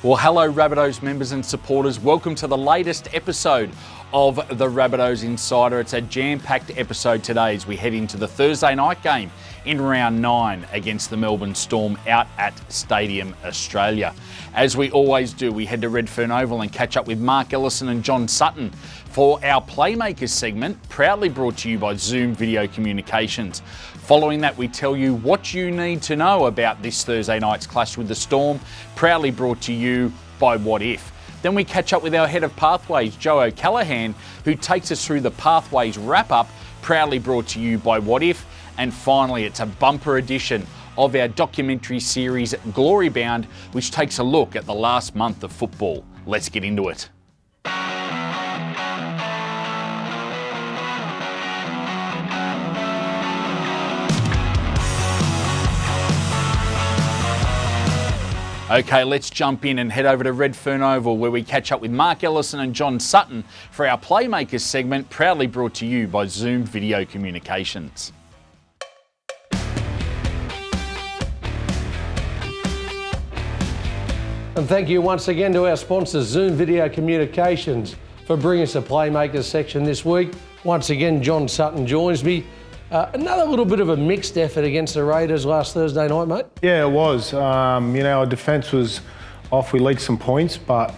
Well, hello Rabbitohs members and supporters. Welcome to the latest episode of the Rabbitohs Insider. It's a jam-packed episode today as we head into the Thursday night game in round 9 against the Melbourne Storm out at Stadium Australia. As we always do, we head to Redfern Oval and catch up with Mark Ellison and John Sutton for our Playmakers segment, proudly brought to you by Zoom Video Communications. Following that, we tell you what you need to know about this Thursday night's clash with the Storm, proudly brought to you by WOTIF. Then we catch up with our head of Pathways, Joe O'Callaghan, who takes us through the Pathways wrap-up, proudly brought to you by WOTIF. And finally, it's a bumper edition of our documentary series, Glory Bound, which takes a look at the last month of football. Let's get into it. Okay, let's jump in and head over to Redfern Oval where we catch up with Mark Ellison and John Sutton for our Playmakers segment, proudly brought to you by Zoom Video Communications. And thank you once again to our sponsors, Zoom Video Communications, for bringing us a Playmakers section this week. Once again, John Sutton joins me. Another little bit of a mixed effort against the Raiders last Thursday night, mate. Yeah, it was. Our defence was off. We leaked some points, but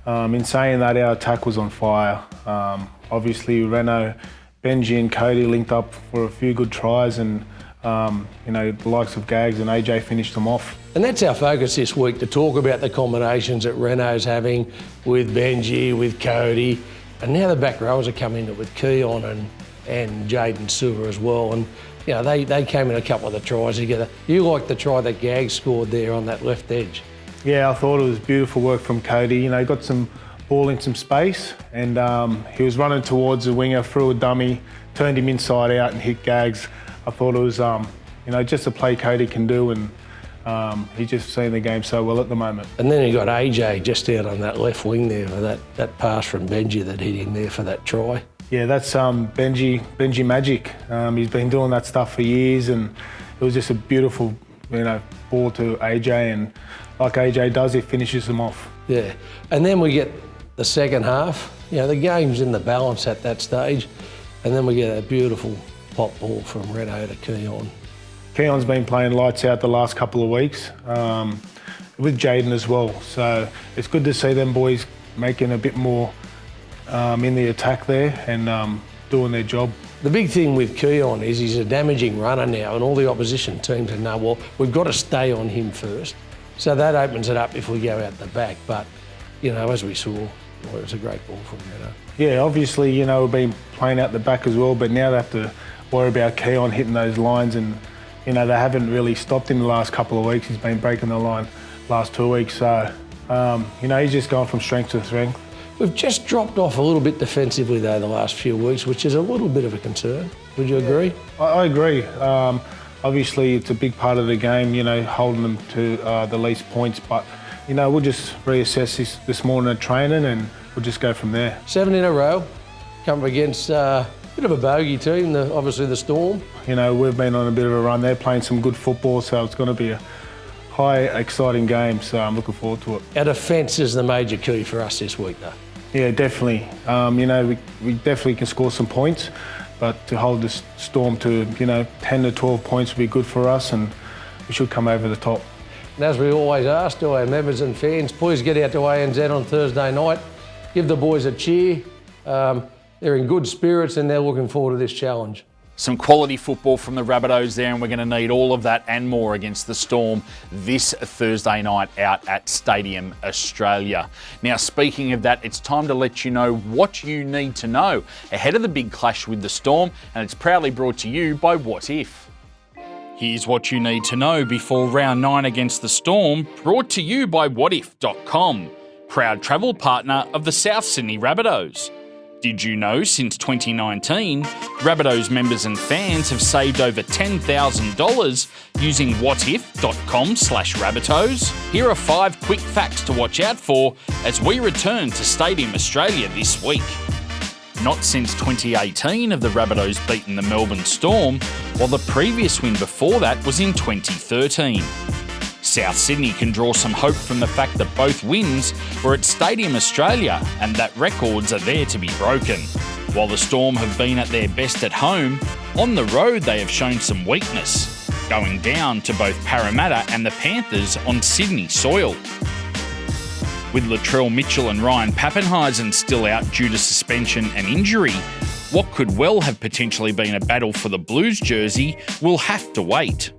in saying that, our attack was on fire. Obviously, Reno, Benji and Cody linked up for a few good tries and, the likes of Gags and AJ finished them off. And that's our focus this week, to talk about the combinations that Reno's having with Benji, with Cody, and now the back rowers are coming in with Keon and Jaden Silver as well. And, they came in a couple of the tries together. You like the try that Gags scored there on that left edge? Yeah, I thought it was beautiful work from Cody. He got some ball in some space and he was running towards the winger, threw a dummy, turned him inside out and hit Gags. I thought it was, just a play Cody can do, and he's just seeing the game so well at the moment. And then you got AJ just out on that left wing there for that pass from Benji that hit him there for that try. Yeah, that's Benji magic. He's been doing that stuff for years, and it was just a beautiful, ball to AJ, and like AJ does, he finishes them off. Yeah, and then we get the second half. The game's in the balance at that stage, and then we get a beautiful pop ball from Reno to Keon. Keon's been playing lights out the last couple of weeks, with Jaden as well. So it's good to see them boys making a bit more in the attack there and doing their job. The big thing with Keon is he's a damaging runner now, and all the opposition teams know, well, we've got to stay on him first. So that opens it up if we go out the back. But, as we saw, it was a great ball from Reno. Yeah, obviously, we've been playing out the back as well, but now they have to worry about Keon hitting those lines, and, they haven't really stopped him the last couple of weeks. He's been breaking the line last 2 weeks. So, he's just gone from strength to strength. We've just dropped off a little bit defensively, though, the last few weeks, which is a little bit of a concern. Would you agree? I agree. Obviously, it's a big part of the game, holding them to the least points. But, we'll just reassess this morning at training and we'll just go from there. 7 in a row, come up against a bit of a bogey team, obviously the Storm. We've been on a bit of a run. They're playing some good football, so it's going to be a high, exciting game, so I'm looking forward to it. Our defence is the major key for us this week, though. Yeah, definitely. We definitely can score some points, but to hold the Storm to, 10 to 12 points would be good for us, and we should come over the top. And as we always ask to our members and fans, please get out to ANZ on Thursday night. Give the boys a cheer. They're in good spirits and they're looking forward to this challenge. Some quality football from the Rabbitohs there, and we're going to need all of that and more against the Storm this Thursday night out at Stadium Australia. Now, speaking of that, it's time to let you know what you need to know ahead of the big clash with the Storm, and it's proudly brought to you by WOTIF. Here's what you need to know before round 9 against the Storm, brought to you by WOTIF.com, proud travel partner of the South Sydney Rabbitohs. Did you know since 2019, Rabbitohs members and fans have saved over $10,000 using wotif.com/Rabbitohs? Here are 5 quick facts to watch out for as we return to Stadium Australia this week. Not since 2018 have the Rabbitohs beaten the Melbourne Storm, while the previous win before that was in 2013. South Sydney can draw some hope from the fact that both wins were at Stadium Australia and that records are there to be broken. While the Storm have been at their best at home, on the road they have shown some weakness, going down to both Parramatta and the Panthers on Sydney soil. With Latrell Mitchell and Ryan Pappenheisen still out due to suspension and injury, what could well have potentially been a battle for the Blues jersey will have to wait.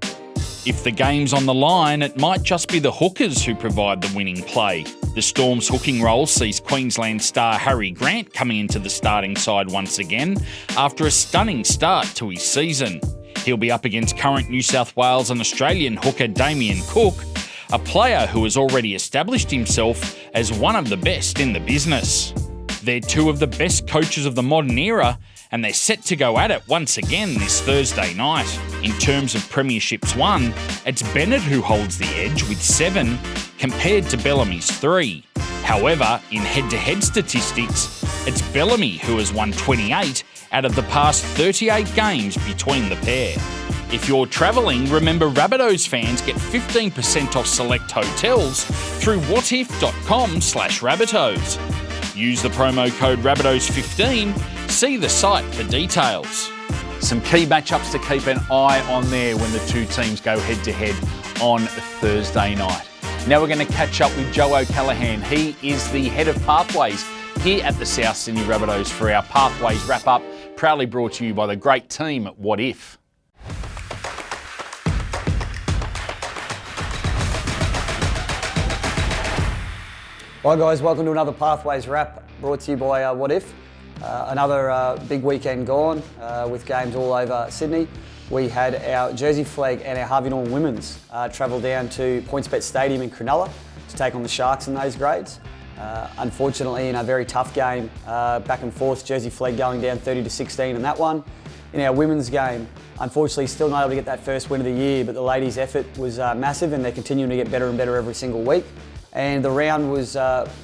If the game's on the line, it might just be the hookers who provide the winning play. The Storm's hooking role sees Queensland star Harry Grant coming into the starting side once again after a stunning start to his season. He'll be up against current New South Wales and Australian hooker Damien Cook, a player who has already established himself as one of the best in the business. They're two of the best coaches of the modern era, and they're set to go at it once again this Thursday night. In terms of premierships won, it's Bennett who holds the edge with 7 compared to Bellamy's 3. However, in head-to-head statistics, it's Bellamy who has won 28 out of the past 38 games between the pair. If you're travelling, remember Rabbitohs fans get 15% off select hotels through wotif.com/Rabbitohs. Use the promo code Rabbitohs15. See the site for details. Some key matchups to keep an eye on there when the two teams go head-to-head on Thursday night. Now we're going to catch up with Joe O'Callaghan. He is the head of Pathways here at the South Sydney Rabbitohs for our Pathways wrap-up, proudly brought to you by the great team at WOTIF. Hi guys, welcome to another Pathways wrap brought to you by WOTIF. Another big weekend gone with games all over Sydney. We had our Jersey Flag and our Harvey Norman Women's travel down to PointsBet Stadium in Cronulla to take on the Sharks in those grades. Unfortunately, in a very tough game, back and forth, Jersey Flag going down 30-16 in that one. In our women's game, unfortunately still not able to get that first win of the year, but the ladies' effort was massive and they're continuing to get better and better every single week. And the round was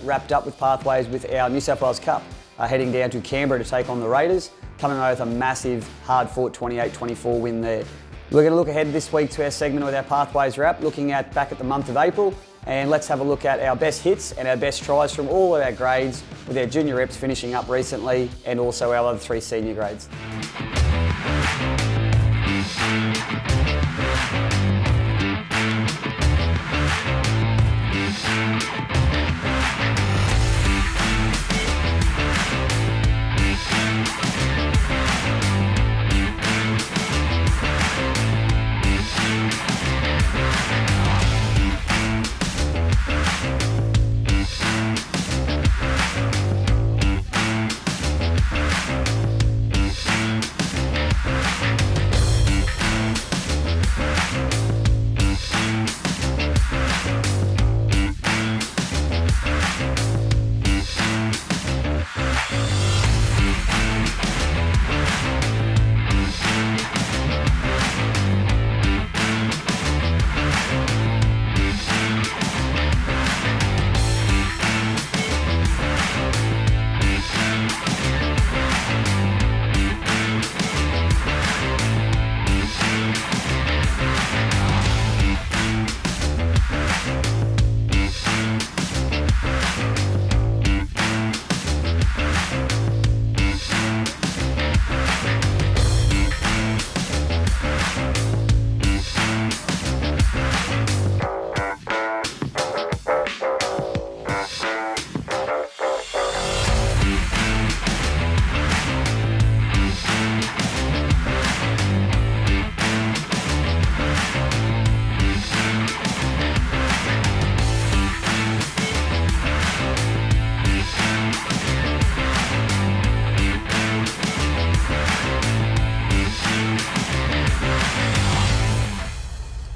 wrapped up with Pathways with our New South Wales Cup, heading down to Canberra to take on the Raiders, coming away with a massive, hard-fought 28-24 win there. We're going to look ahead this week to our segment with our Pathways wrap, looking back at the month of April, and let's have a look at our best hits and our best tries from all of our grades, with our junior reps finishing up recently, and also our other 3 senior grades.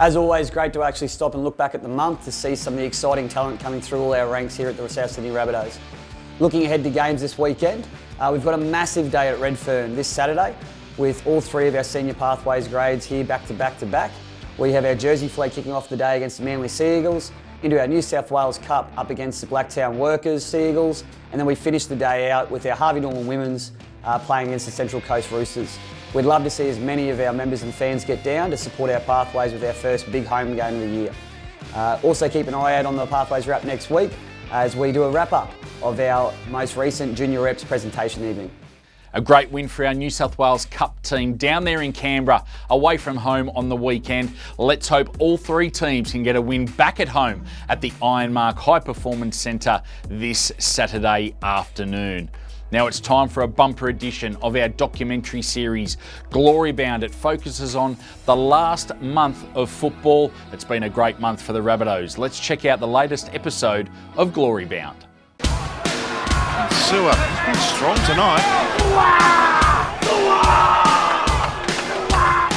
As always, great to actually stop and look back at the month to see some of the exciting talent coming through all our ranks here at the South Sydney Rabbitohs. Looking ahead to games this weekend, we've got a massive day at Redfern this Saturday with all 3 of our senior Pathways grades here back to back to back. We have our Jersey Flag kicking off the day against the Manly Sea Eagles, into our New South Wales Cup up against the Blacktown Workers Sea Eagles, and then we finish the day out with our Harvey Norman Women's playing against the Central Coast Roosters. We'd love to see as many of our members and fans get down to support our Pathways with our first big home game of the year. Also keep an eye out on the Pathways Wrap next week as we do a wrap-up of our most recent Junior Reps presentation evening. A great win for our New South Wales Cup team down there in Canberra, away from home on the weekend. Let's hope all three teams can get a win back at home at the Ironmark High Performance Centre this Saturday afternoon. Now it's time for a bumper edition of our documentary series, Glory Bound. It focuses on the last month of football. It's been a great month for the Rabbitohs. Let's check out the latest episode of Glory Bound. Sewer, he's been strong tonight.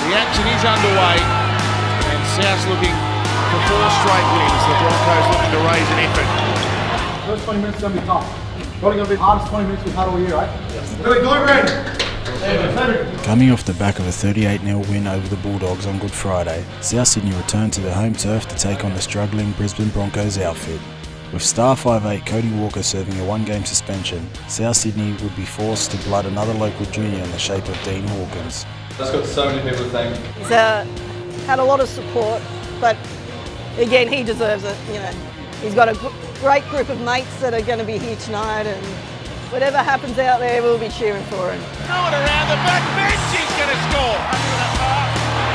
The action is underway and South's looking for 4 straight wins. The Broncos looking to raise an effort. First 20 minutes is going to be tough. Probably going to be the hardest 20 minutes we've had all year, right? Yes. Coming off the back of a 38-0 win over the Bulldogs on Good Friday, South Sydney returned to their home turf to take on the struggling Brisbane Broncos outfit. With star 5'8" Cody Walker serving a 1-game suspension, South Sydney would be forced to blood another local junior in the shape of Dean Hawkins. That's got so many people to thank. He's had a lot of support, but again, he deserves it. You know, he's got a great group of mates that are going to be here tonight, and whatever happens out there, we'll be cheering for him. Throw it around the back, Benji's going to score.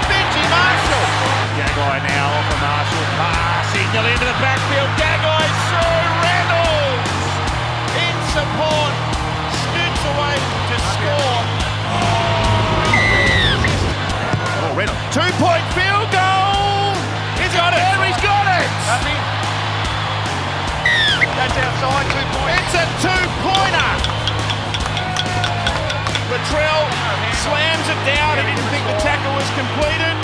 Benji Marshall. Gagai now off a Marshall pass, signal into the backfield. Gagai through, Reynolds in support, scoots away to score. Oh, Reynolds, 2-point field goal. He's got it. Henry's got it. That's outside, 2 points. It's a 2-pointer. Latrell slams it down. He didn't think the tackle was completed.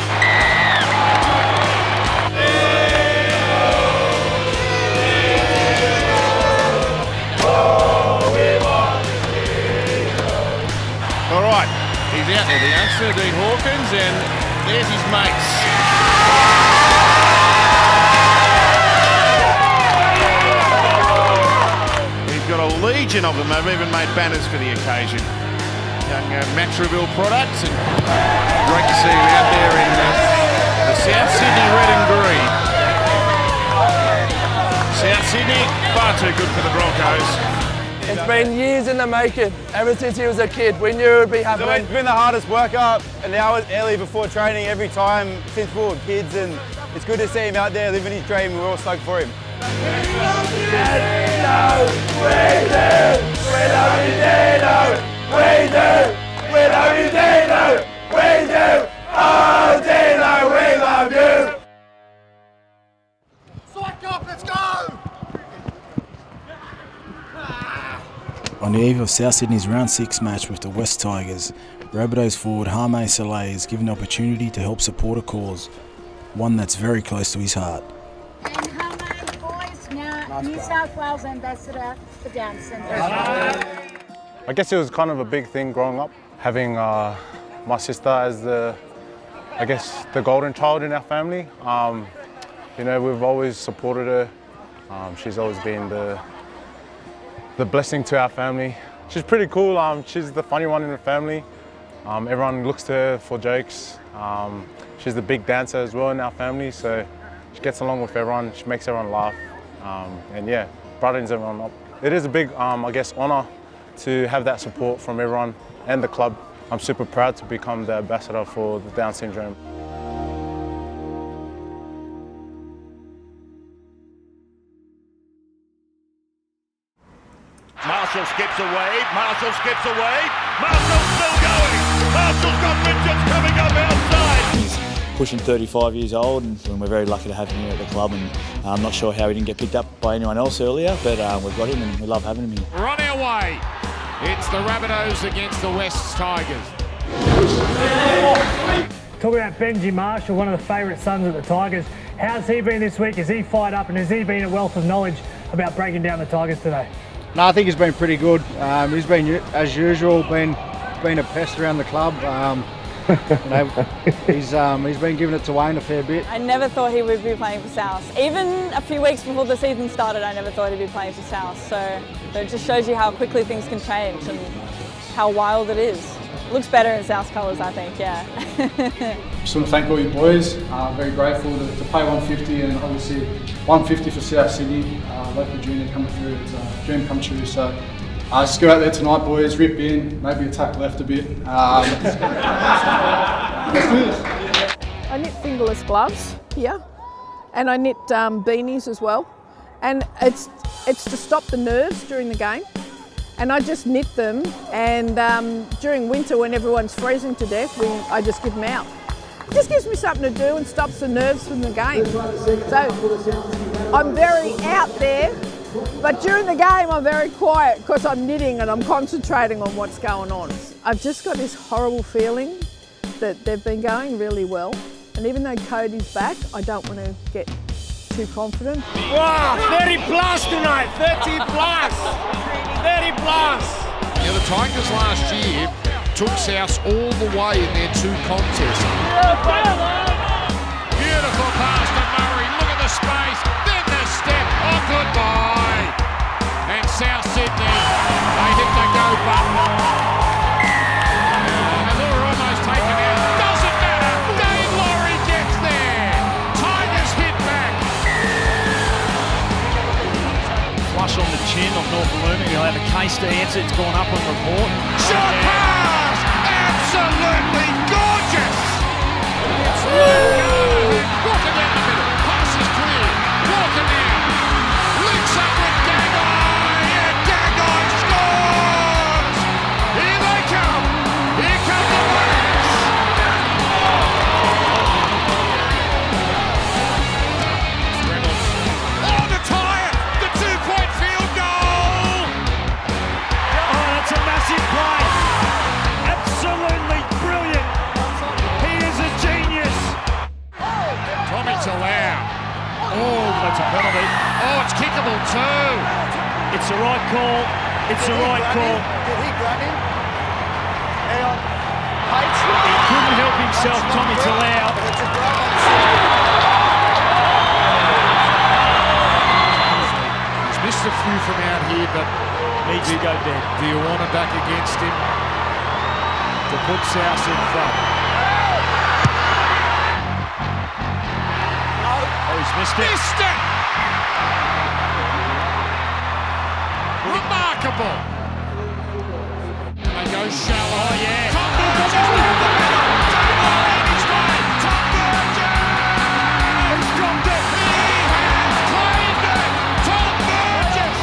All right, he's out there, the youngster, Dean Hawkins, and there's his mates. Got a legion of them. They've even made banners for the occasion. Young Matraville products, and great to see him out there in the South Sydney red and green. South Sydney, far too good for the Broncos. It's been years in the making, ever since he was a kid. We knew it would be happening. It's been the hardest workout, an hour early before training every time since we were kids, and it's good to see him out there living his dream. We're all stoked for him. On the eve of South Sydney's Round 6 match with the West Tigers, Rabbitohs forward Harmay Saleh is given the opportunity to help support a cause, one that's very close to his heart. And Harmay, boys, now New South Wales Ambassador for Down Syndrome. I guess it was kind of a big thing growing up, having my sister as the golden child in our family. You know, we've always supported her. She's always been the blessing to our family. She's pretty cool. She's the funny one in the family. Everyone looks to her for jokes. She's the big dancer as well in our family, so she gets along with everyone. She makes everyone laugh, and yeah, brightens everyone up. It is a big, honour to have that support from everyone and the club. I'm super proud to become the ambassador for the Down syndrome. Marshall skips away, Marshall's still going. Marshall's got Richards coming up outside. He's pushing 35 years old, and we're very lucky to have him here at the club, and I'm not sure how he didn't get picked up by anyone else earlier, but we've got him and we love having him here. We're on our way. It's the Rabbitohs against the West Tigers. Talk about Benji Marshall, one of the favourite sons of the Tigers. How's he been this week? Has he fired up, and has he been a wealth of knowledge about breaking down the Tigers today? No, I think he's been pretty good. He's been, as usual, been a pest around the club. He's been giving it to Wayne a fair bit. I never thought he would be playing for South. Even a few weeks before the season started, I never thought he'd be playing for South. So it just shows you how quickly things can change and how wild it is. Looks better in South's colours, I think, yeah. Just want to thank all you boys. Very grateful to pay 150 and obviously 150 for South Sydney. Local junior coming through, it's a dream come true. So just go out there tonight, boys, rip in, maybe attack left a bit. Let's do this. I knit fingerless gloves here, and I knit beanies as well. And it's to stop the nerves during the game. And I just knit them, and during winter when everyone's freezing to death, I just give them out. It just gives me something to do and stops the nerves from the game. So I'm very out there, but during the game I'm very quiet because I'm knitting and I'm concentrating on what's going on. I've just got this horrible feeling that they've been going really well, and even though Cody's back, I don't want to get too confident. Wow, 30 plus tonight, 30 plus, 30 plus. Yeah, the Tigers last year took South all the way in their 2 contests. Beautiful pass to Murray, look at the space, then the step, oh goodbye. And South Sydney, they hit the go button. And they were almost taken out, doesn't matter, Dave Laurie gets there. Tigers hit back. Flush on the chin of North Looming. He'll have a case to answer. It's gone up on report. Shot pass! Absolutely gorgeous! It's Walker down the middle. Pass is clear. Walker now. Links up with Gagai. And Gagai scores! Here they come. Here come the Bullets. Reynolds. Oh, the tie! The 2-point field goal! Oh, that's a massive play. Absolutely brilliant. He is a genius. Tommy Talau. Oh, that's a penalty. Oh, it's kickable too. It's the right call. It's the right call. Did he grab him? Hang on. He couldn't help himself, Tommy Talau. He's missed a few from out here, but needs to go dead. Do you want him back against him to put South in front? Oh, he's missed it. Missed it! Remarkable. They go shallow. Oh, yeah. Tom Burgess with the middle. Taylor in his way. Tom Burgess! He's dropped it. He has claimed it. Tom Burgess.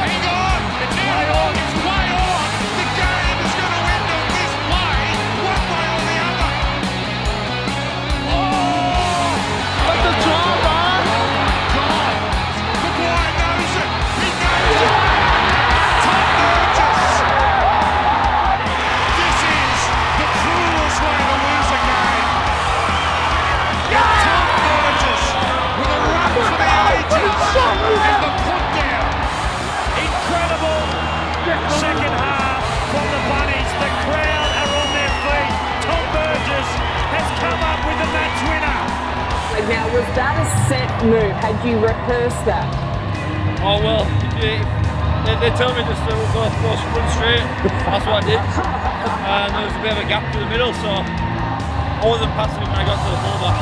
Hang on. It's now on. It's way on. The game is going to end on this play, one way or the other. Oh! But the drama. God. Maguire knows it. He knows it. Tom Burgess. This is the cruelest way to lose a game. Tom Burgess with a run for the ages and the put down. Incredible second half from the Bunnies. The crowd are on their feet. Tom Burgess has come up with the match winner. Now, was that a set move? Had you rehearsed that? Oh, well, they tell me just to run straight. That's what I did. And there was a bit of a gap through the middle, so I wasn't passing it when I got to the fullback.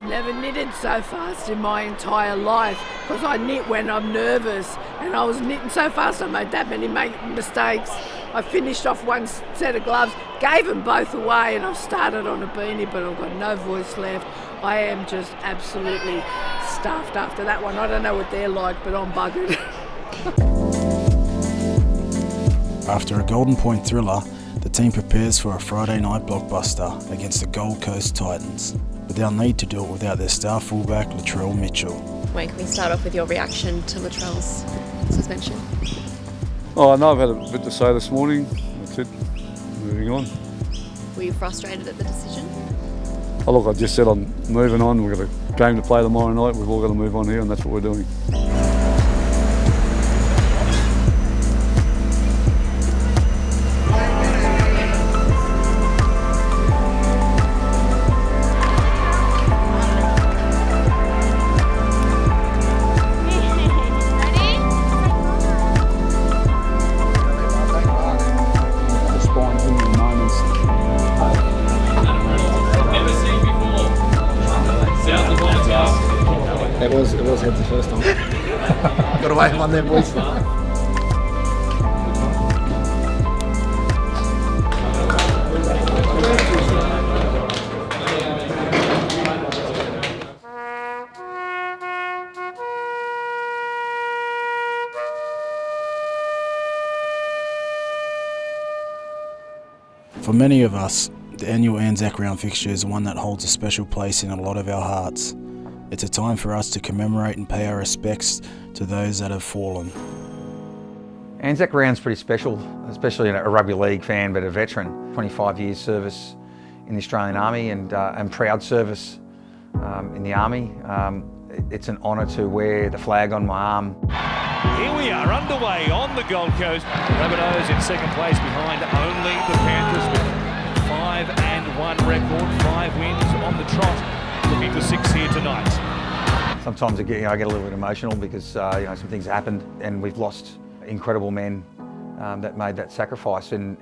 Never knitted so fast in my entire life because I knit when I'm nervous, and I was knitting so fast I made that many mistakes. I finished off one set of gloves, gave them both away, and I've started on a beanie, but I've got no voice left. I am just absolutely stuffed after that one. I don't know what they're like, but I'm buggered. After a Golden Point thriller, the team prepares for a Friday night blockbuster against the Gold Coast Titans, but they'll need to do it without their star fullback Latrell Mitchell. Wayne, can we start off with your reaction to Latrell's suspension? Oh, no, I've had a bit to say this morning. That's it. Moving on. Were you frustrated at the decision? Oh, look, I just said I'm moving on. We've got a game to play tomorrow night. We've all got to move on here, and that's what we're doing. It was heads the first time. Got away with one there, boys. For many of us, the annual Anzac Round fixture is one that holds a special place in a lot of our hearts. It's a time for us to commemorate and pay our respects to those that have fallen. Anzac Round's pretty special, especially a rugby league fan, but a veteran. 25 years service in the Australian Army and proud service in the Army. It's an honour to wear the flag on my arm. Here we are, underway on the Gold Coast. Rabbitohs in second place behind only the Panthers with 5-1 record, 5 wins on the trot, looking for 6 here tonight. Sometimes I get a little bit emotional because some things happened and we've lost incredible men that made that sacrifice, and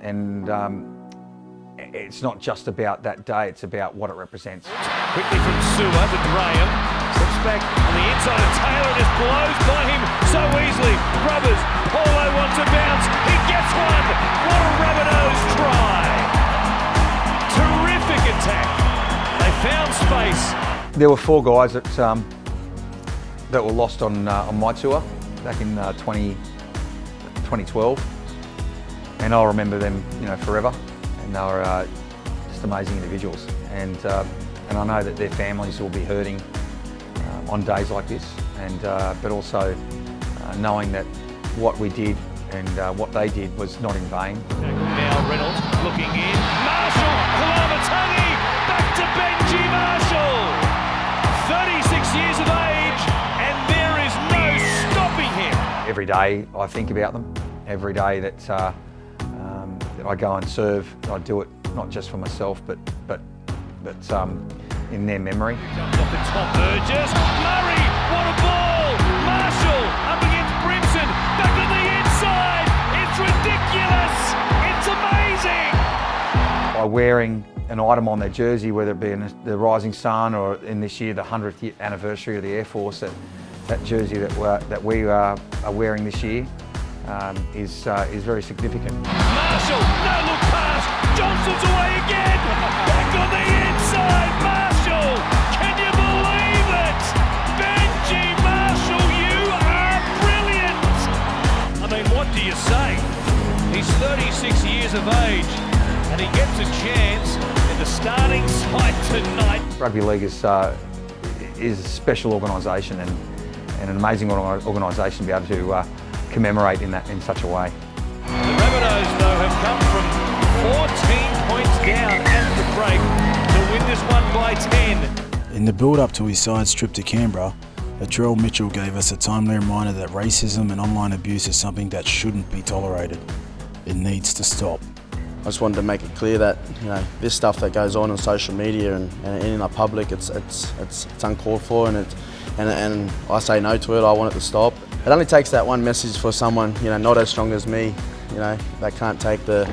it's not just about that day, it's about what it represents. Quickly from Sewer to Graham, steps back on the inside of Taylor and just blows by him so easily. Brothers, Paulo wants a bounce, he gets one! What a Rabbitohs try! Terrific attack, they found space. There were 4 guys that were lost on my tour back in 2012, and I'll remember them, forever. And they were just amazing individuals, and I know that their families will be hurting on days like this, and but also knowing that what we did and what they did was not in vain. Now Reynolds looking in, Marshall, Kalaamatangi, back to Benji Marshall. 36 years of age, and there is no stopping him. Every day I think about them. Every day that I go and serve, I do it not just for myself, but in their memory. Off the top, Burgess, Murray, what a ball! Marshall up against Brimson, back on the inside. It's ridiculous. It's amazing. By wearing an item on their jersey, whether it be in the Rising Sun or in this year the 100th anniversary of the Air Force, that jersey that we are wearing this year is very significant. Marshall, no look pass, Johnson's away again, back on the inside, Marshall, can you believe it? Benji Marshall, you are brilliant! I mean, what do you say? He's 36 years of age and he gets a chance in the starting side tonight. Rugby League is a special organisation and an amazing organisation to be able to commemorate in such a way. The Rabbitohs, though, have come from 14 points down at the break to win this one by 10. In the build-up to his side's trip to Canberra, Latrell Mitchell gave us a timely reminder that racism and online abuse is something that shouldn't be tolerated. It needs to stop. I just wanted to make it clear that this stuff that goes on social media and in the public, it's uncalled for, and I say no to it. I want it to stop. It only takes that one message for someone not as strong as me, that can't take the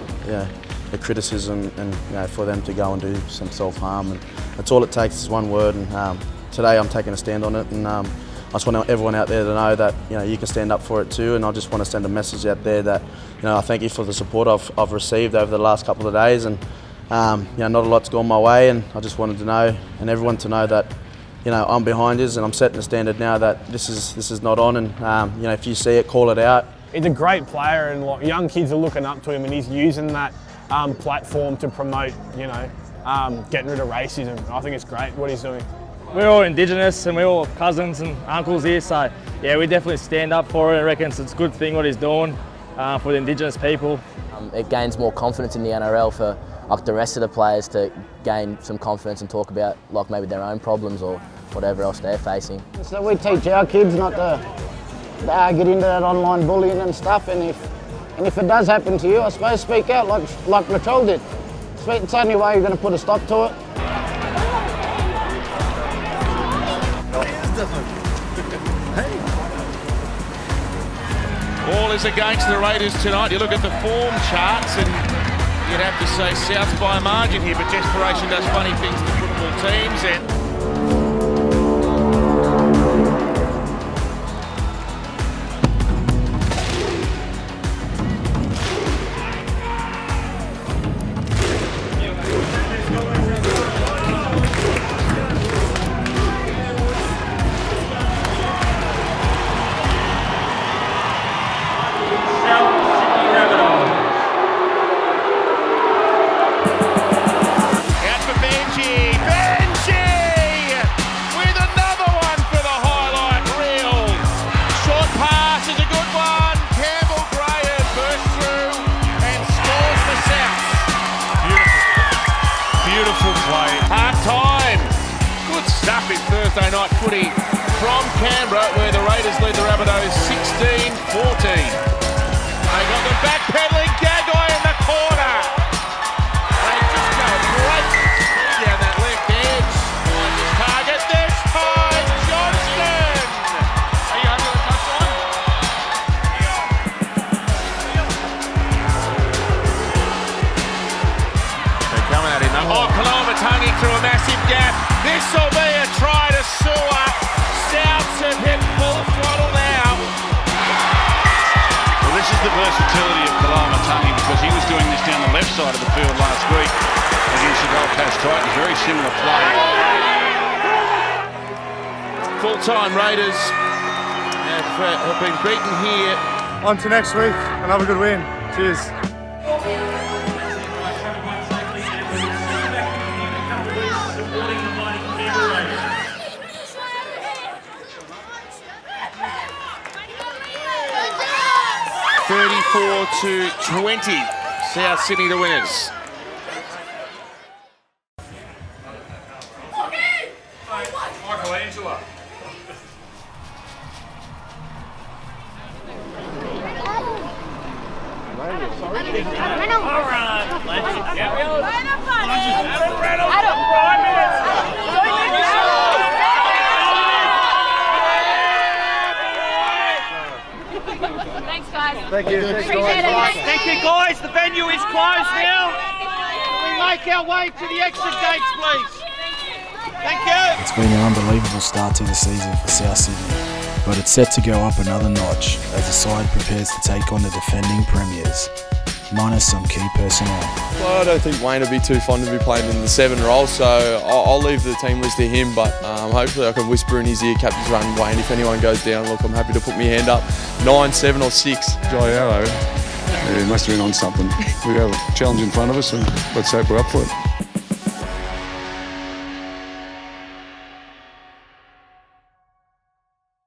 criticism, and for them to go and do some self-harm. And that's all it takes is one word. And today I'm taking a stand on it, and I just want everyone out there to know that you can stand up for it too. And I just want to send a message out there that I thank you for the support I've received over the last couple of days, and not a lot's gone my way, and I just wanted to know and everyone to know that I'm behind you, and I'm setting a standard now that this is not on, and if you see it, call it out. He's a great player, and young kids are looking up to him, and he's using that platform to promote getting rid of racism. I think it's great what he's doing. We're all Indigenous and we're all cousins and uncles here, so yeah, we definitely stand up for it. I reckon it's a good thing what he's doing for the Indigenous people. It gains more confidence in the NRL for the rest of the players to gain some confidence and talk about maybe their own problems or whatever else they're facing. So we teach our kids not to get into that online bullying and stuff, and if it does happen to you, I suppose speak out like Latrell did. It's the only way you're going to put a stop to it. All is against the Raiders tonight. You look at the form charts and you'd have to say South by a margin here, but desperation does funny things to football teams. And Thursday night footy from Canberra, where the Raiders lead the Rabbitohs 16-14. They got the backpedaling Gagai in the corner. They just go great down that left edge. On this target this time, Johnston. Are you under the touchline? They're coming at him. Oh, Kalamatangi through a massive gap. This will be a try to Sewer. Souths have hit full throttle now. Well, this is the versatility of Kalamatangi, because he was doing this down the left side of the field last week against the Gold Coast Titans. Very similar play. Full-time Raiders have been beaten here. On to next week, another good win. Cheers. To 20, South Sydney the winners. Michelangelo. Thanks, guys. Thank you. Appreciate it. Thank you, guys. The venue is closed now. Can we make our way to the exit gates, please? Thank you. It's been an unbelievable start to the season for South Sydney, but it's set to go up another notch as the side prepares to take on the defending premiers, minus some key personnel. Well, I don't think Wayne will be too fond of me playing in the 7 role, so I'll leave the team list to him, but hopefully I can whisper in his ear, captain's run, Wayne, if anyone goes down, look, I'm happy to put my hand up. 9, 7 or 6. Jai Arrow, he must have been on something. We have a challenge in front of us, and let's hope we're up for it.